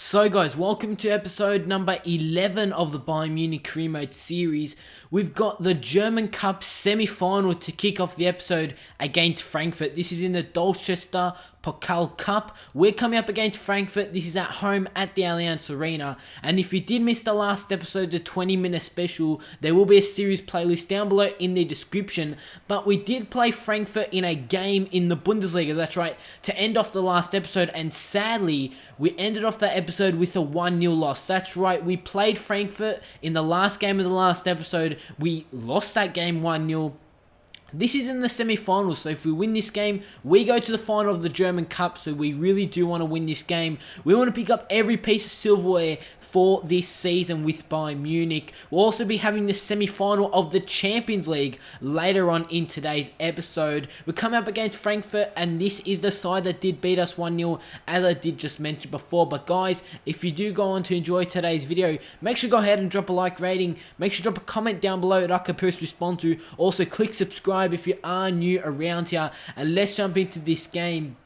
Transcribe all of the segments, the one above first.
So guys, welcome to episode number 11 of the Bayern Munich Career Mode series. We've got the German Cup semi-final to kick off the episode against Frankfurt. This is in the Dorchester Pokal Cup. We're coming up against Frankfurt. This is at home at the Allianz Arena. And if you did miss the last episode, the 20-minute special, there will be a series playlist down below in the description. But we did play Frankfurt in a game in the Bundesliga, that's right, to end off the last episode. And sadly, we ended off that episode with a 1-0 loss. That's right, we played Frankfurt in the last game of the last episode. We lost that game 1-0. This is in the semi-finals, so if we win this game, we go to the final of the German Cup, so we really do want to win this game. We want to pick up every piece of silverware for this season with Bayern Munich. We'll also be having the semi-final of the Champions League later on in today's episode. We're coming up against Frankfurt, and this is the side that did beat us 1-0, as I did just mention before. But guys, if you do go on to enjoy today's video, make sure to go ahead and drop a like rating. Make sure to drop a comment down below that I can personally respond to. Also, click subscribe if you are new around here, and let's jump into this game.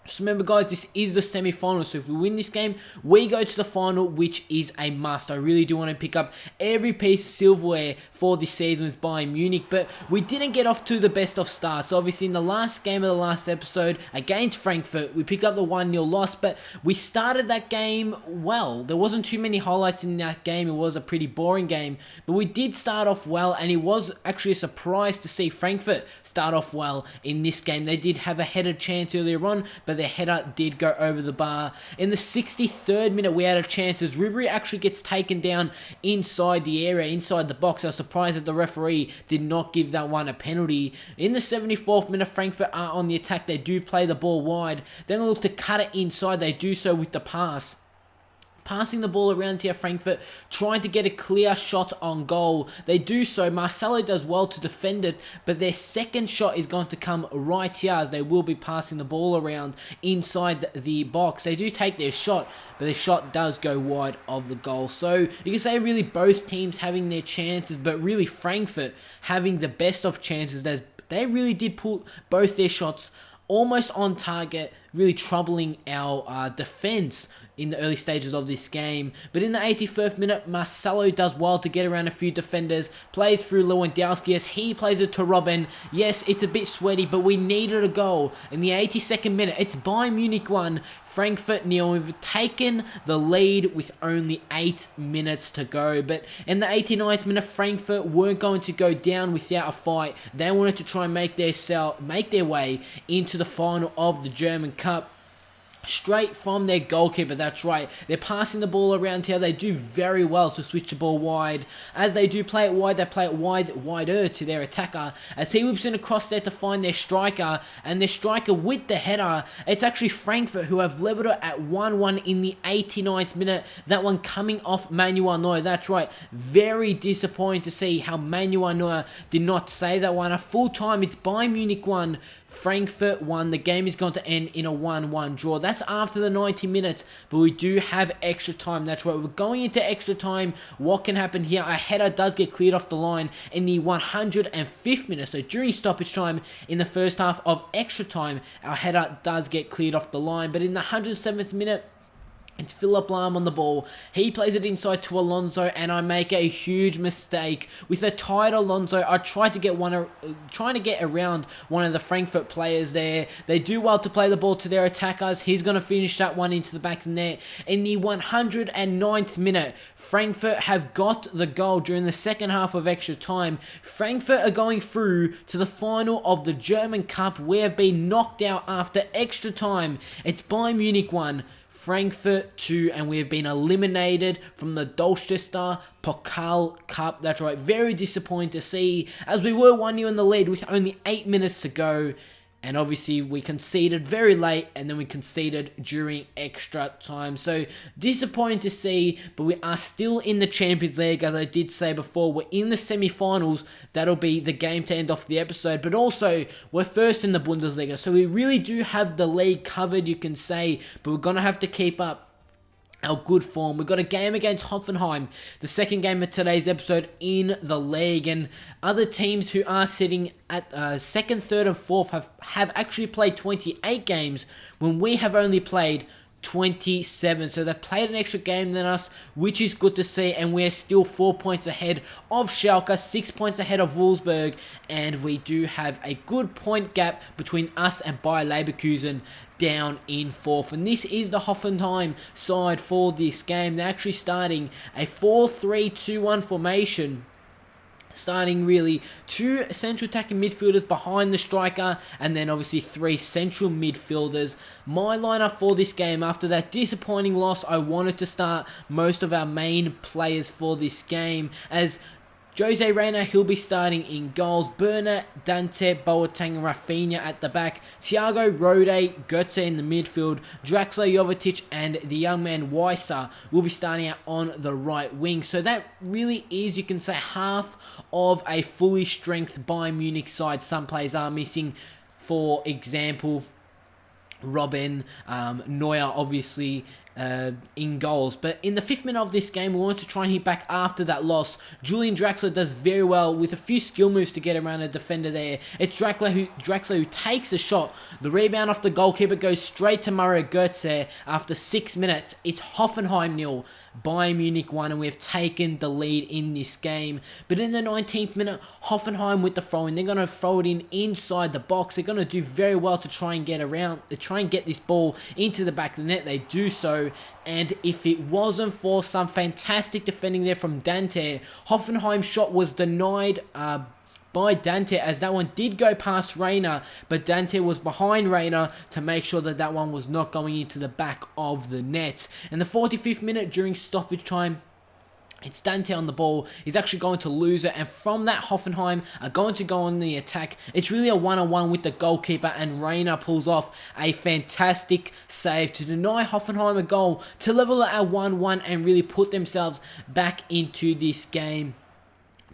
Just remember guys, this is the semi-final, so if we win this game, we go to the final, which is a must. I really do want to pick up every piece of silverware for this season with Bayern Munich, but we didn't get off to the best of starts. Obviously, in the last game of the last episode against Frankfurt, we picked up the 1-0 loss, but we started that game well. There wasn't too many highlights in that game. It was a pretty boring game, but we did start off well, and it was actually a surprise to see Frankfurt start off well in this game. They did have a headed chance earlier on, but their header did go over the bar. In the 63rd minute, we had a chance as Ribery actually gets taken down inside the area, inside the box. I was surprised that the referee did not give that one a penalty. In the 74th minute, Frankfurt are on the attack. They do play the ball wide. Then they look to cut it inside. They do so with the pass. Passing the ball around here, Frankfurt, trying to get a clear shot on goal. They do so. Marcelo does well to defend it, but their second shot is going to come right here as they will be passing the ball around inside the box. They do take their shot, but their shot does go wide of the goal. So you can say really both teams having their chances, but really Frankfurt having the best of chances as they really did put both their shots almost on target, really troubling our defense in the early stages of this game. But in the 81st minute, Marcelo does well to get around a few defenders, plays through Lewandowski as he plays it to Robben. Yes, it's a bit sweaty, but we needed a goal. In the 82nd minute, it's Bayern Munich 1, Frankfurt 0. We've taken the lead with only 8 minutes to go. But in the 89th minute, Frankfurt weren't going to go down without a fight. They wanted to try and make their way into the final of the German Cup. Straight from their goalkeeper, that's right. They're passing the ball around here. They do very well to switch the ball wide. As they do play it wide, they play it wider to their attacker. As he whips in across there to find their striker, and their striker with the header. It's actually Frankfurt who have leveled it at 1-1 in the 89th minute. That one coming off Manuel Neuer, that's right. Very disappointing to see how Manuel Neuer did not save that one. At full time, it's Bayern Munich 1, Frankfurt 1. The game is going to end in a 1-1 draw. That's after the 90 minutes, but we do have extra time. That's right, we're going into extra time. What can happen here? A header does get cleared off the line in the 105th minute. So during stoppage time in the first half of extra time, our header does get cleared off the line. But in the 107th minute, it's Philipp Lahm on the ball. He plays it inside to Alonso, and I make a huge mistake with a tight Alonso. I tried to get trying to get around one of the Frankfurt players there. They do well to play the ball to their attackers. He's going to finish that one into the back of the net. In the 109th minute, Frankfurt have got the goal during the second half of extra time. Frankfurt are going through to the final of the German Cup. We have been knocked out after extra time. It's Bayern Munich 1, Frankfurt 2, and we have been eliminated from the Dorchester Pokal Cup. That's right, very disappointing to see, as we were 1-0 in the lead with only 8 minutes to go. And obviously we conceded very late, and then we conceded during extra time. So disappointing to see, but we are still in the Champions League. As I did say before, we're in the semi-finals. That'll be the game to end off the episode. But also, we're first in the Bundesliga. So we really do have the league covered, you can say. But we're going to have to keep up our good form. We've got a game against Hoffenheim, the second game of today's episode in the league, and other teams who are sitting at second, third and fourth have actually played 28 games when we have only played 27. So they've played an extra game than us, which is good to see, and we're still 4 points ahead of Schalke, 6 points ahead of Wolfsburg, and we do have a good point gap between us and Bayer Leverkusen down in 4th. And this is the Hoffenheim side for this game. They're actually starting a 4-3-2-1 formation, starting really 2 central attacking midfielders behind the striker, and then obviously 3 central midfielders. My lineup for this game, after that disappointing loss, I wanted to start most of our main players for this game, as Jose Reina, he'll be starting in goals. Burner, Dante, Boateng, and Rafinha at the back. Thiago, Rode, Götze in the midfield. Draxler, Jovetic, and the young man Weiser will be starting out on the right wing. So that really is, you can say, half of a fully strength Bayern Munich side. Some players are missing. For example, Robin, Neuer, obviously, in goals. But in the 5th minute of this game, we want to try and hit back after that loss. Julian Draxler does very well with a few skill moves to get around a defender there. It's Draxler who takes the shot. The rebound off the goalkeeper goes straight to Mario Götze. After 6 minutes, it's Hoffenheim 0, Bayern Munich 1, and we have taken the lead in this game. But in the 19th minute, Hoffenheim with the throw-in. They're going to throw it in inside the box. They're going to do very well to try and get this ball into the back of the net. They do so, and if it wasn't for some fantastic defending there from Dante, Hoffenheim's shot was denied by Dante, as that one did go past Reina, but Dante was behind Reina to make sure that that one was not going into the back of the net. In the 45th minute, during stoppage time, it's Dante on the ball. He's actually going to lose it, and from that, Hoffenheim are going to go on the attack. It's really a one-on-one with the goalkeeper, and Reina pulls off a fantastic save to deny Hoffenheim a goal, to level it at 1-1 and really put themselves back into this game.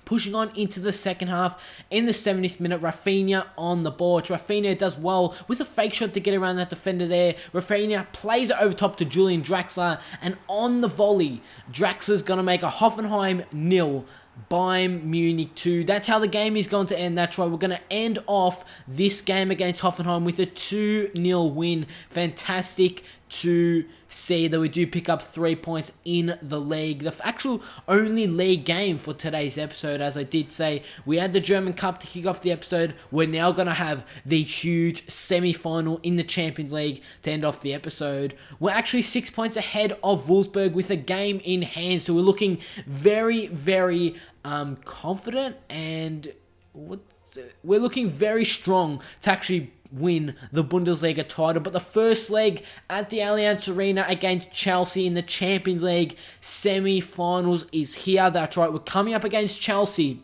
Pushing on into the second half, in the 70th minute, Rafinha on the ball. Rafinha does well with a fake shot to get around that defender there. Rafinha plays it over top to Julian Draxler, and on the volley, Draxler's going to make a Hoffenheim 0, Bayern Munich 2. That's how the game is going to end. That's right, we're going to end off this game against Hoffenheim with a 2-0 win. Fantastic to see that we do pick up 3 points in the league. The actual only league game for today's episode, as I did say. We had the German Cup to kick off the episode. We're now going to have the huge semi-final in the Champions League to end off the episode. We're actually 6 points ahead of Wolfsburg with a game in hand, so we're looking very, very confident, and we're looking very strong to actually win the Bundesliga title. But the first leg at the Allianz Arena against Chelsea in the Champions League semi-finals is here. That's right, we're coming up against Chelsea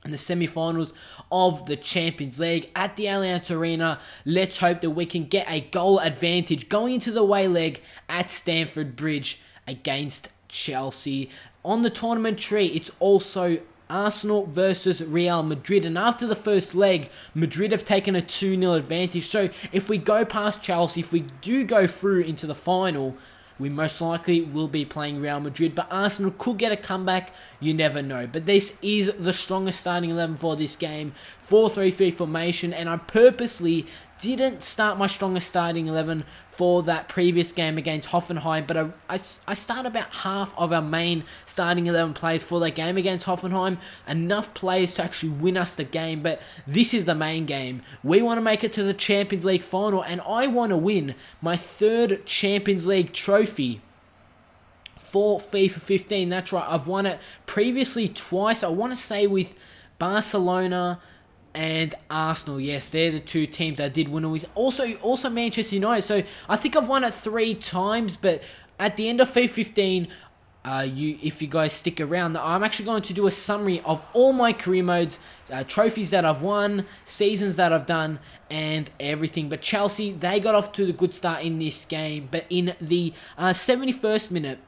in the semi-finals of the Champions League at the Allianz Arena. Let's hope that we can get a goal advantage going into the away leg at Stamford Bridge against Chelsea. On the tournament tree, it's also Arsenal versus Real Madrid, and after the first leg, Madrid have taken a 2-0 advantage. So if we go past Chelsea, if we do go through into the final, we most likely will be playing Real Madrid, but Arsenal could get a comeback. You never know. But this is the strongest starting 11 for this game. 4-3-3 formation, and I purposely didn't start my strongest starting 11 for that previous game against Hoffenheim, but I start about half of our main starting 11 players for that game against Hoffenheim. Enough players to actually win us the game, but this is the main game. We want to make it to the Champions League final, and I want to win my 3rd Champions League trophy for FIFA 15. That's right, I've won it previously twice. I want to say with Barcelona and Arsenal. Yes, they're the 2 teams I did win it with. Also Manchester United. So I think I've won it 3 times, but at the end of FIFA 15, if you guys stick around, I'm actually going to do a summary of all my career modes, trophies that I've won, seasons that I've done, and everything. But Chelsea, they got off to the good start in this game, but in the 71st minute,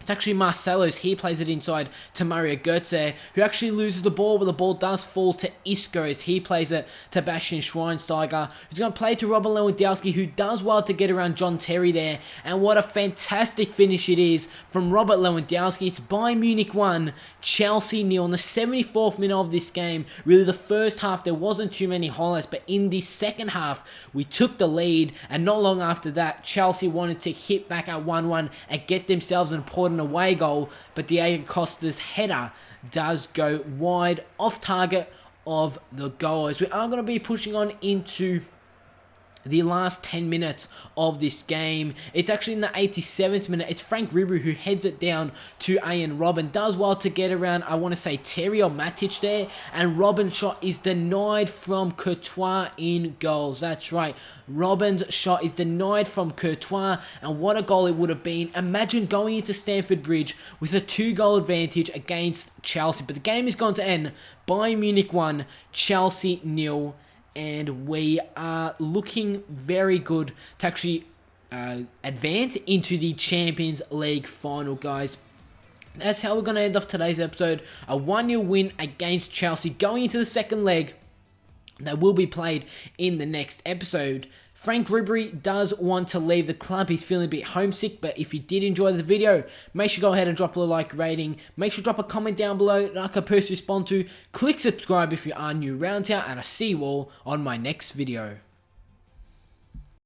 It's actually Marcelo's. He plays it inside to Mario Götze, who actually loses the ball, but the ball does fall to Isco as he plays it to Bastian Schweinsteiger, who's going to play to Robert Lewandowski, who does well to get around John Terry there. And what a fantastic finish it is from Robert Lewandowski. It's Bayern Munich 1, Chelsea 0 in the 74th minute of this game. Really, the first half, there wasn't too many highlights, but in the second half, we took the lead, and not long after that, Chelsea wanted to hit back at 1-1 and get themselves an important away goal, but Diego Costa's header does go wide off target of the goal. As we are going to be pushing on into the last 10 minutes of this game. It's actually in the 87th minute. It's Frank Ribery who heads it down to Arjen Robben. Does well to get around, I want to say, Terry or Matic there. And Robben's shot is denied from Courtois in goals. That's right. Robben's shot is denied from Courtois. And what a goal it would have been. Imagine going into Stamford Bridge with a 2-goal advantage against Chelsea. But the game is going to end. Bayern Munich 1, Chelsea 0. And we are looking very good to actually advance into the Champions League final, guys. That's how we're going to end off today's episode. A 1-0 win against Chelsea going into the second leg that will be played in the next episode. Frank Ribery does want to leave the club. He's feeling a bit homesick, but if you did enjoy the video, make sure to go ahead and drop a like rating. Make sure to drop a comment down below that I can personally respond to. Click subscribe if you are new around here, and I'll see you all on my next video.